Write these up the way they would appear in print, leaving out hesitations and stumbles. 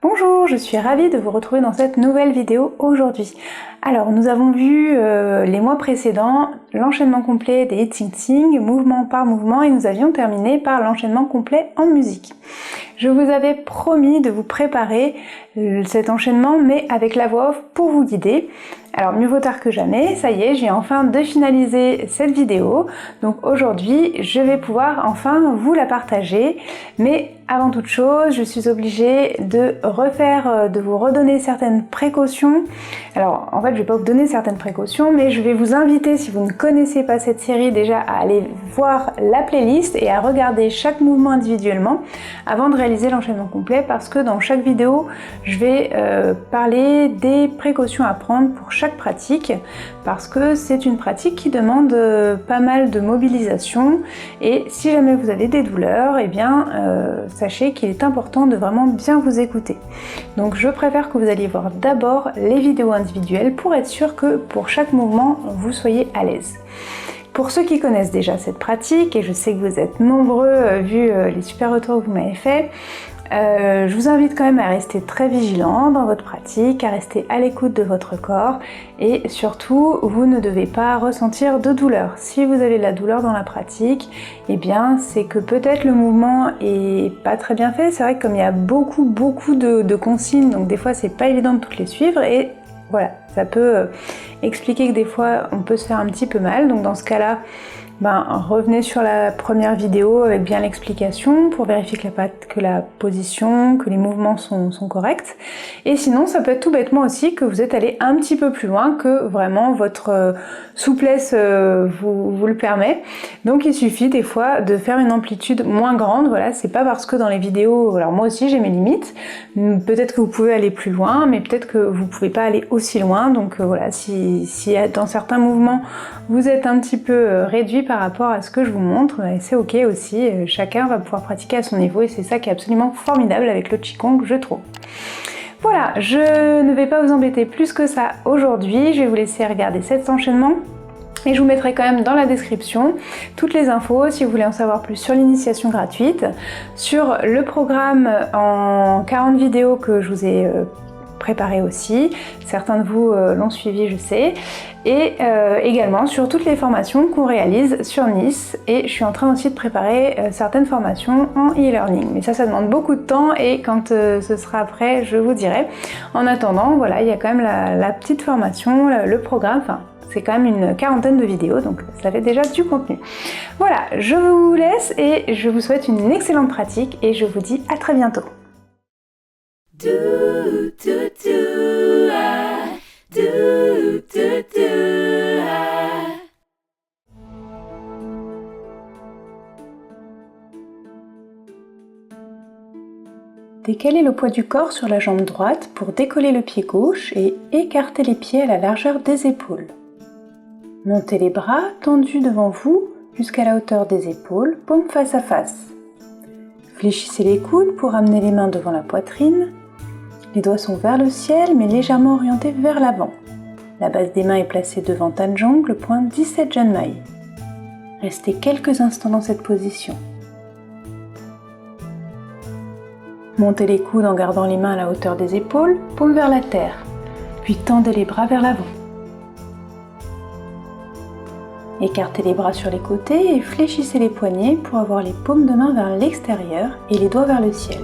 Bonjour, je suis ravie de vous retrouver dans cette nouvelle vidéo aujourd'hui. Alors, nous avons vu les mois précédents l'enchaînement complet des Hit-Sing-Sing, mouvement par mouvement, et nous avions terminé par l'enchaînement complet en musique. Je vous avais promis de vous préparer cet enchaînement, mais avec la voix off pour vous guider. Alors, mieux vaut tard que jamais, ça y est, j'ai enfin de finaliser cette vidéo. Donc aujourd'hui, je vais pouvoir enfin vous la partager. Mais avant toute chose, je suis obligée de vous redonner certaines précautions. Alors, en fait, je vais pas vous donner certaines précautions, mais je vais vous inviter, si vous ne connaissez pas cette série, déjà à aller voir la playlist et à regarder chaque mouvement individuellement avant de réaliser l'enchaînement complet, parce que dans chaque vidéo, je vais parler des précautions à prendre pour chaque pratique, parce que c'est une pratique qui demande pas mal de mobilisation, et si jamais vous avez des douleurs, eh bien sachez qu'il est important de vraiment bien vous écouter. Donc je préfère que vous alliez voir d'abord les vidéos individuelles pour être sûr que pour chaque mouvement vous soyez à l'aise. Pour ceux qui connaissent déjà cette pratique, et je sais que vous êtes nombreux vu les super retours que vous m'avez fait, je vous invite quand même à rester très vigilant dans votre pratique, à rester à l'écoute de votre corps, et surtout vous ne devez pas ressentir de douleur. Si vous avez de la douleur dans la pratique, eh bien c'est que peut-être le mouvement est pas très bien fait. C'est vrai que comme il y a beaucoup de consignes, donc des fois c'est pas évident de toutes les suivre, et voilà, ça peut expliquer que des fois on peut se faire un petit peu mal. Donc dans ce cas-là, revenez sur la première vidéo avec bien l'explication pour vérifier que la position, que les mouvements sont corrects. Et sinon, ça peut être tout bêtement aussi que vous êtes allé un petit peu plus loin que vraiment votre souplesse vous le permet. Donc il suffit des fois de faire une amplitude moins grande. Voilà, c'est pas parce que dans les vidéos, alors moi aussi j'ai mes limites, peut-être que vous pouvez aller plus loin, mais peut-être que vous pouvez pas aller aussi loin. Donc voilà, si dans certains mouvements vous êtes un petit peu réduit par rapport à ce que je vous montre, c'est ok aussi, chacun va pouvoir pratiquer à son niveau, et c'est ça qui est absolument formidable avec le Qigong, je trouve. Voilà, je ne vais pas vous embêter plus que ça aujourd'hui, je vais vous laisser regarder cet enchaînement. Et je vous mettrai quand même dans la description toutes les infos si vous voulez en savoir plus sur l'initiation gratuite, sur le programme en 40 vidéos que je vous ai préparé aussi. Certains de vous l'ont suivi, je sais. Et également sur toutes les formations qu'on réalise sur Nice. Et je suis en train aussi de préparer certaines formations en e-learning. Mais ça demande beaucoup de temps, et quand ce sera prêt, je vous dirai. En attendant, voilà, il y a quand même la petite formation, le programme, enfin, c'est quand même une 40aine de vidéos, donc ça fait déjà du contenu. Voilà, je vous laisse et je vous souhaite une excellente pratique, et je vous dis à très bientôt. Décalez le poids du corps sur la jambe droite pour décoller le pied gauche et écarter les pieds à la largeur des épaules. Montez les bras tendus devant vous jusqu'à la hauteur des épaules, paumes face à face. Fléchissez les coudes pour amener les mains devant la poitrine. Les doigts sont vers le ciel mais légèrement orientés vers l'avant. La base des mains est placée devant Tanjong, le point 17 Janmai. Restez quelques instants dans cette position. Montez les coudes en gardant les mains à la hauteur des épaules, paumes vers la terre, puis tendez les bras vers l'avant. Écartez les bras sur les côtés et fléchissez les poignets pour avoir les paumes de main vers l'extérieur et les doigts vers le ciel.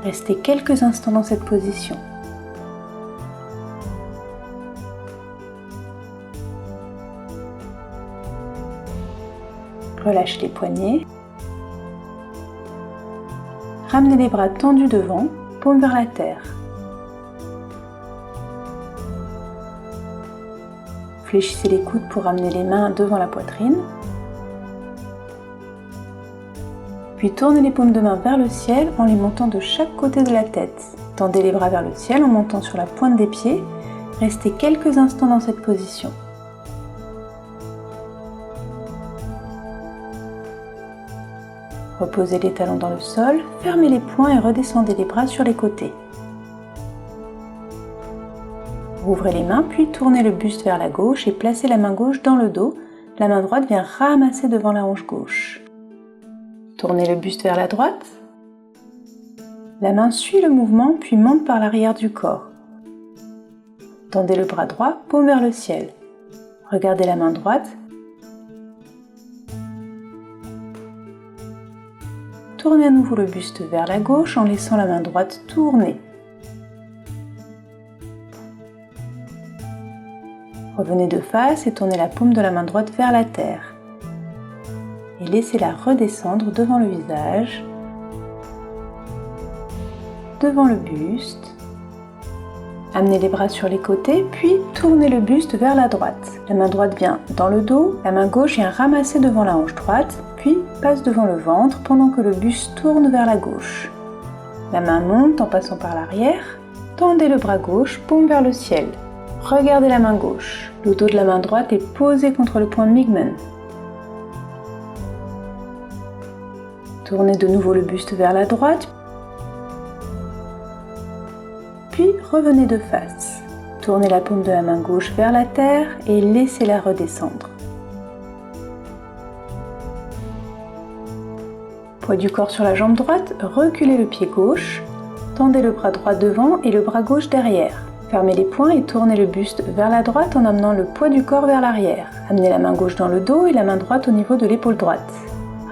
Restez quelques instants dans cette position. Relâchez les poignets. Ramenez les bras tendus devant, paumes vers la terre. Fléchissez les coudes pour ramener les mains devant la poitrine. Puis tournez les paumes de main vers le ciel en les montant de chaque côté de la tête. Tendez les bras vers le ciel en montant sur la pointe des pieds. Restez quelques instants dans cette position. Reposez les talons dans le sol, fermez les poings et redescendez les bras sur les côtés. Ouvrez les mains, puis tournez le buste vers la gauche et placez la main gauche dans le dos. La main droite vient ramasser devant la hanche gauche. Tournez le buste vers la droite. La main suit le mouvement puis monte par l'arrière du corps. Tendez le bras droit, paume vers le ciel. Regardez la main droite. Tournez à nouveau le buste vers la gauche en laissant la main droite tourner. Revenez de face et tournez la paume de la main droite vers la terre. Et laissez-la redescendre devant le visage, devant le buste. Amenez les bras sur les côtés, puis tournez le buste vers la droite. La main droite vient dans le dos, la main gauche vient ramasser devant la hanche droite, puis passe devant le ventre pendant que le buste tourne vers la gauche. La main monte en passant par l'arrière. Tendez le bras gauche, paume vers le ciel. Regardez la main gauche. Le dos de la main droite est posé contre le point Migmen. Tournez de nouveau le buste vers la droite. Puis revenez de face. Tournez la paume de la main gauche vers la terre et laissez-la redescendre. Poids du corps sur la jambe droite, reculez le pied gauche. Tendez le bras droit devant et le bras gauche derrière. Fermez les poings et tournez le buste vers la droite en amenant le poids du corps vers l'arrière. Amenez la main gauche dans le dos et la main droite au niveau de l'épaule droite.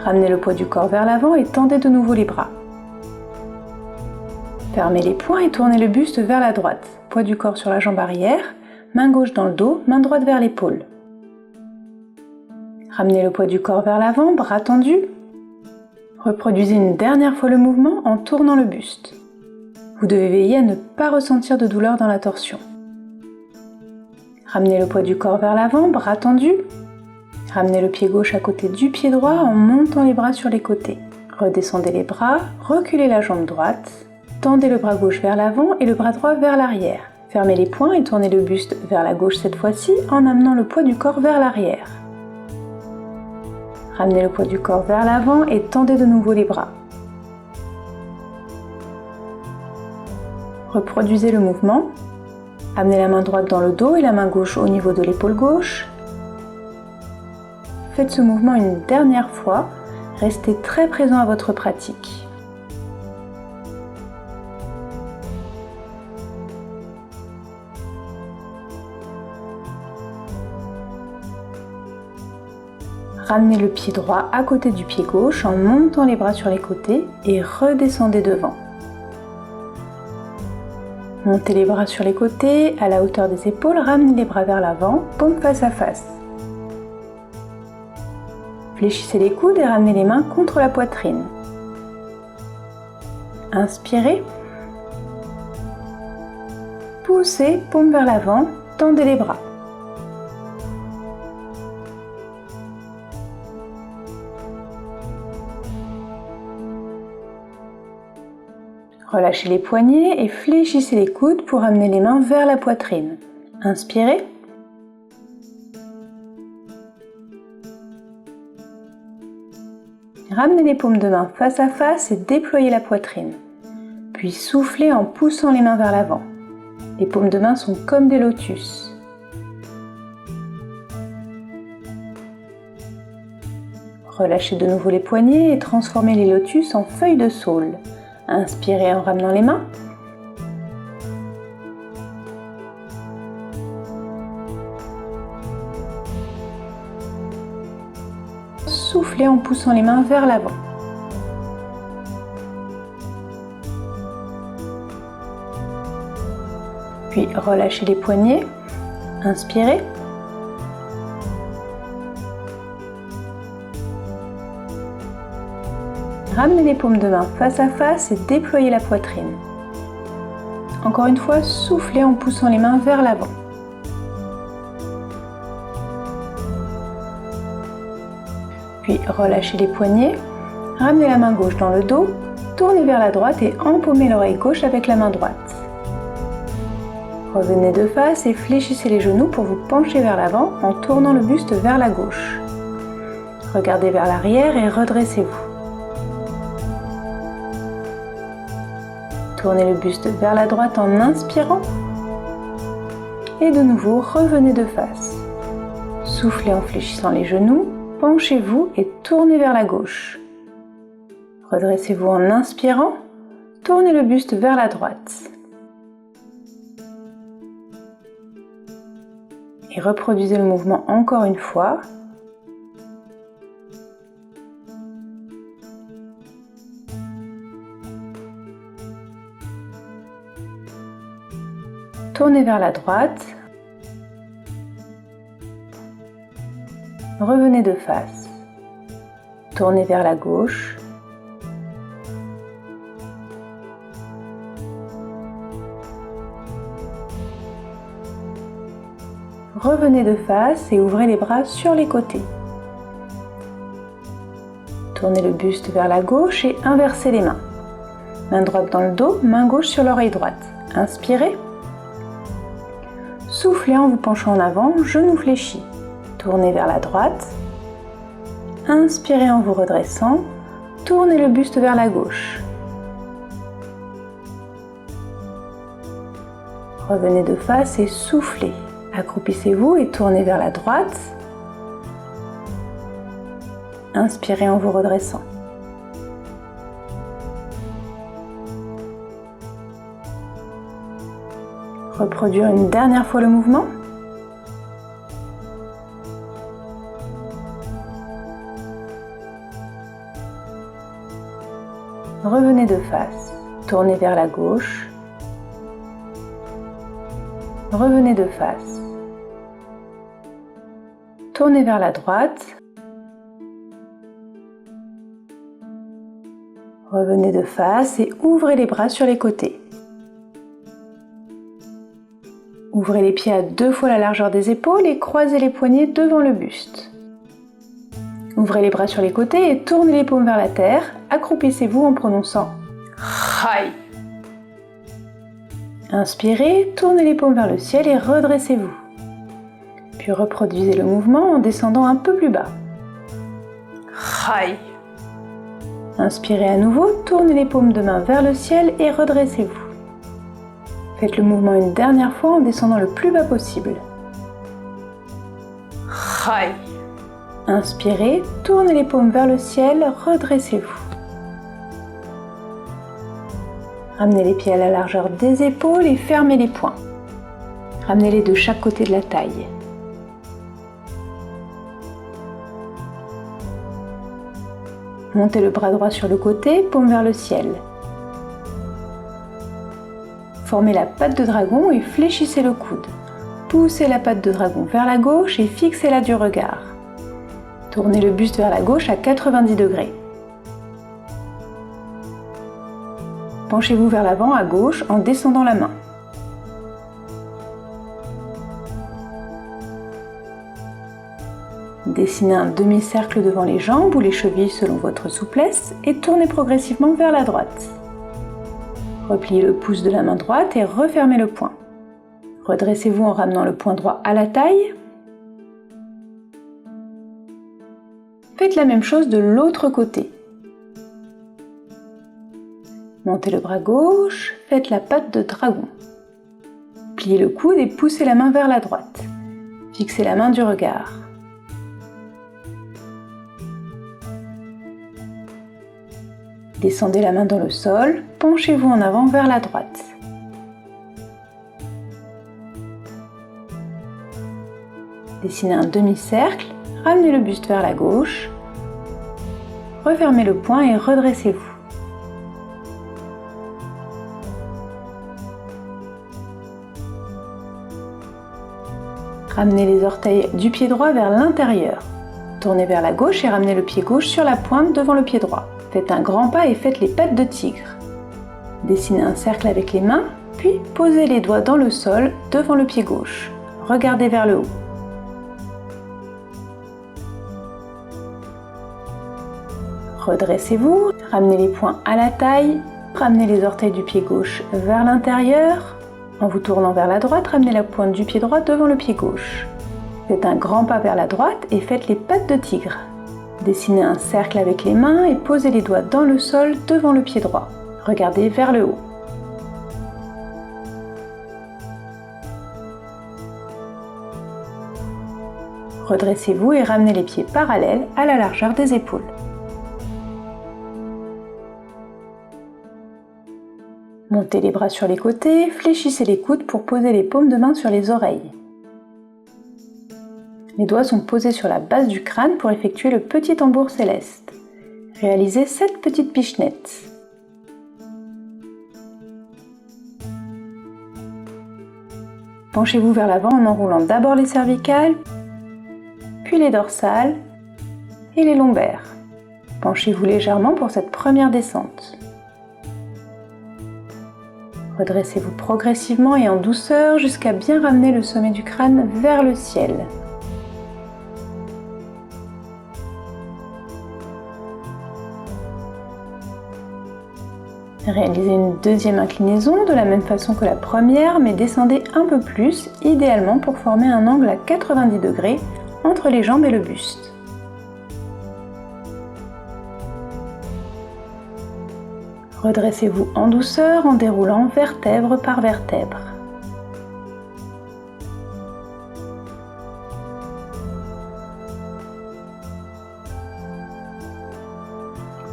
Ramenez le poids du corps vers l'avant et tendez de nouveau les bras. Fermez les poings et tournez le buste vers la droite. Poids du corps sur la jambe arrière, main gauche dans le dos, main droite vers l'épaule. Ramenez le poids du corps vers l'avant, bras tendus. Reproduisez une dernière fois le mouvement en tournant le buste. Vous devez veiller à ne pas ressentir de douleur dans la torsion. Ramenez le poids du corps vers l'avant, bras tendus. Ramenez le pied gauche à côté du pied droit en montant les bras sur les côtés. Redescendez les bras, reculez la jambe droite. Tendez le bras gauche vers l'avant et le bras droit vers l'arrière. Fermez les poings et tournez le buste vers la gauche cette fois-ci en amenant le poids du corps vers l'arrière. Ramenez le poids du corps vers l'avant et tendez de nouveau les bras. Reproduisez le mouvement. Amenez la main droite dans le dos et la main gauche au niveau de l'épaule gauche. Faites ce mouvement une dernière fois. Restez très présent à votre pratique. Ramenez le pied droit à côté du pied gauche en montant les bras sur les côtés et redescendez devant. Montez les bras sur les côtés, à la hauteur des épaules, ramenez les bras vers l'avant, paume face à face. Fléchissez les coudes et ramenez les mains contre la poitrine. Inspirez. Poussez, paume vers l'avant, tendez les bras. Relâchez les poignets et fléchissez les coudes pour amener les mains vers la poitrine. Inspirez. Ramenez les paumes de main face à face et déployez la poitrine. Puis soufflez en poussant les mains vers l'avant. Les paumes de main sont comme des lotus. Relâchez de nouveau les poignets et transformez les lotus en feuilles de saule. Inspirez en ramenant les mains. Soufflez en poussant les mains vers l'avant. Puis relâchez les poignets. Inspirez. Ramenez les paumes de main face à face et déployez la poitrine. Encore une fois, soufflez en poussant les mains vers l'avant. Puis relâchez les poignets, ramenez la main gauche dans le dos, tournez vers la droite et empaumez l'oreille gauche avec la main droite. Revenez de face et fléchissez les genoux pour vous pencher vers l'avant en tournant le buste vers la gauche. Regardez vers l'arrière et redressez-vous. Tournez le buste vers la droite en inspirant. Et de nouveau, revenez de face. Soufflez en fléchissant les genoux, penchez-vous et tournez vers la gauche. Redressez-vous en inspirant. tournez le buste vers la droite. Et reproduisez le mouvement encore une fois. Tournez vers la droite. Revenez de face. Tournez vers la gauche. Revenez de face et ouvrez les bras sur les côtés. Tournez le buste vers la gauche et inversez les mains. Main droite dans le dos, main gauche sur l'oreille droite. Inspirez. Soufflez en vous penchant en avant, genou fléchi. Tournez vers la droite. Inspirez en vous redressant. Tournez le buste vers la gauche. Revenez de face et soufflez. Accroupissez-vous et tournez vers la droite. Inspirez en vous redressant. Reproduire une dernière fois le mouvement. Revenez de face. Tournez vers la gauche. Revenez de face. Tournez vers la droite. Revenez de face et ouvrez les bras sur les côtés. Ouvrez les pieds à 2 fois la largeur des épaules et croisez les poignets devant le buste. Ouvrez les bras sur les côtés et tournez les paumes vers la terre. Accroupissez-vous en prononçant Hai. Inspirez, tournez les paumes vers le ciel et redressez-vous. Puis reproduisez le mouvement en descendant un peu plus bas. Hai. Inspirez à nouveau, tournez les paumes de main vers le ciel et redressez-vous. Faites le mouvement une dernière fois en descendant le plus bas possible. Hai. Inspirez, tournez les paumes vers le ciel, redressez-vous. Ramenez les pieds à la largeur des épaules et fermez les poings. Ramenez-les de chaque côté de la taille. Montez le bras droit sur le côté, paume vers le ciel. Formez la patte de dragon et fléchissez le coude. Poussez la patte de dragon vers la gauche et fixez-la du regard. Tournez le buste vers la gauche à 90 degrés. Penchez-vous vers l'avant à gauche en descendant la main. Dessinez un demi-cercle devant les jambes ou les chevilles selon votre souplesse et tournez progressivement vers la droite. Repliez le pouce de la main droite et refermez le poing. Redressez-vous en ramenant le poing droit à la taille. Faites la même chose de l'autre côté. Montez le bras gauche, faites la patte de dragon. Pliez le coude et poussez la main vers la droite. Fixez la main du regard. Descendez la main dans le sol, penchez-vous en avant vers la droite. Dessinez un demi-cercle, ramenez le buste vers la gauche, refermez le poing et redressez-vous. Ramenez les orteils du pied droit vers l'intérieur. Tournez vers la gauche et ramenez le pied gauche sur la pointe devant le pied droit. Faites un grand pas et faites les pattes de tigre. Dessinez un cercle avec les mains, puis posez les doigts dans le sol devant le pied gauche. Regardez vers le haut. Redressez-vous, ramenez les poings à la taille, ramenez les orteils du pied gauche vers l'intérieur. En vous tournant vers la droite, ramenez la pointe du pied droit devant le pied gauche. Faites un grand pas vers la droite et faites les pattes de tigre. Dessinez un cercle avec les mains et posez les doigts dans le sol devant le pied droit. Regardez vers le haut. Redressez-vous et ramenez les pieds parallèles à la largeur des épaules. Montez les bras sur les côtés, fléchissez les coudes pour poser les paumes de main sur les oreilles. Les doigts sont posés sur la base du crâne pour effectuer le petit tambour céleste. Réalisez 7 petites pichenettes. Penchez-vous vers l'avant en enroulant d'abord les cervicales, puis les dorsales et les lombaires. Penchez-vous légèrement pour cette première descente. Redressez-vous progressivement et en douceur jusqu'à bien ramener le sommet du crâne vers le ciel. Réalisez une deuxième inclinaison de la même façon que la première, mais descendez un peu plus, idéalement pour former un angle à 90 degrés entre les jambes et le buste. Redressez-vous en douceur en déroulant vertèbre par vertèbre.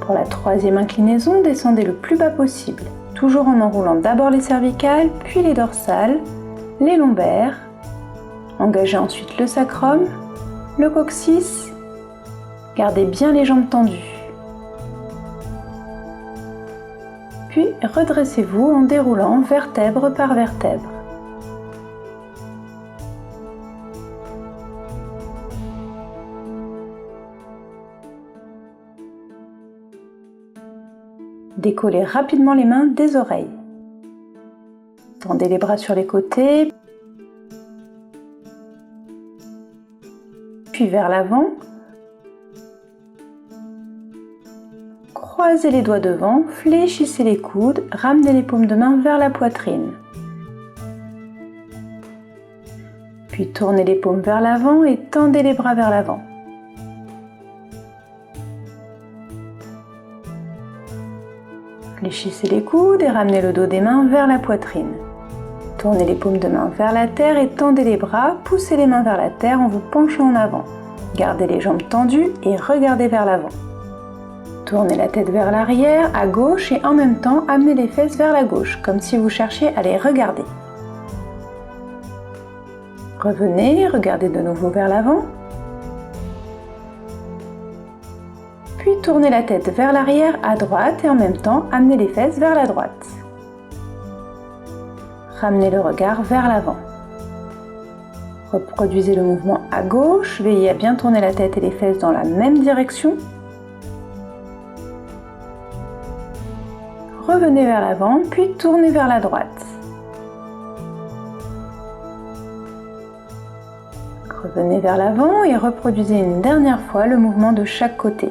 Pour la troisième inclinaison, descendez le plus bas possible, toujours en enroulant d'abord les cervicales, puis les dorsales, les lombaires. Engagez ensuite le sacrum, le coccyx. Gardez bien les jambes tendues. Puis redressez-vous en déroulant vertèbre par vertèbre. Décollez rapidement les mains des oreilles. Tendez les bras sur les côtés, puis vers l'avant. Croisez les doigts devant, fléchissez les coudes, ramenez les paumes de main vers la poitrine. Puis tournez les paumes vers l'avant et tendez les bras vers l'avant. Fléchissez les coudes et ramenez le dos des mains vers la poitrine. Tournez les paumes de main vers la terre et tendez les bras, poussez les mains vers la terre en vous penchant en avant. Gardez les jambes tendues et regardez vers l'avant. Tournez la tête vers l'arrière, à gauche et en même temps amenez les fesses vers la gauche, comme si vous cherchiez à les regarder. Revenez, regardez de nouveau vers l'avant. Puis tournez la tête vers l'arrière à droite et en même temps amenez les fesses vers la droite. Ramenez le regard vers l'avant. Reproduisez le mouvement à gauche, veillez à bien tourner la tête et les fesses dans la même direction. Revenez vers l'avant, puis tournez vers la droite. Revenez vers l'avant et reproduisez une dernière fois le mouvement de chaque côté.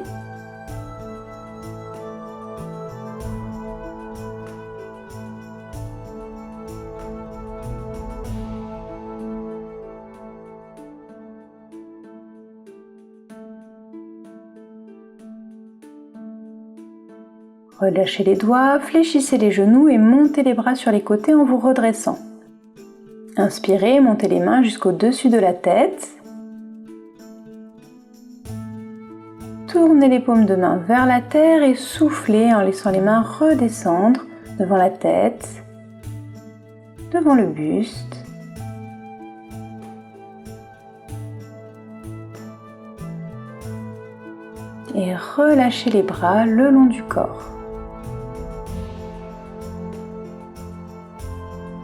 Relâchez les doigts, fléchissez les genoux et montez les bras sur les côtés en vous redressant. Inspirez, montez les mains jusqu'au-dessus de la tête. Tournez les paumes de main vers la terre et soufflez en laissant les mains redescendre devant la tête, devant le buste. Et relâchez les bras le long du corps.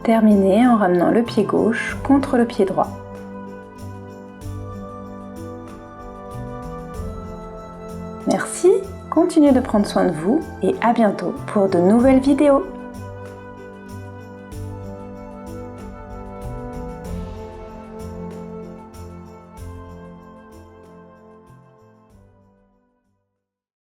Terminez en ramenant le pied gauche contre le pied droit. Merci, continuez de prendre soin de vous et à bientôt pour de nouvelles vidéos.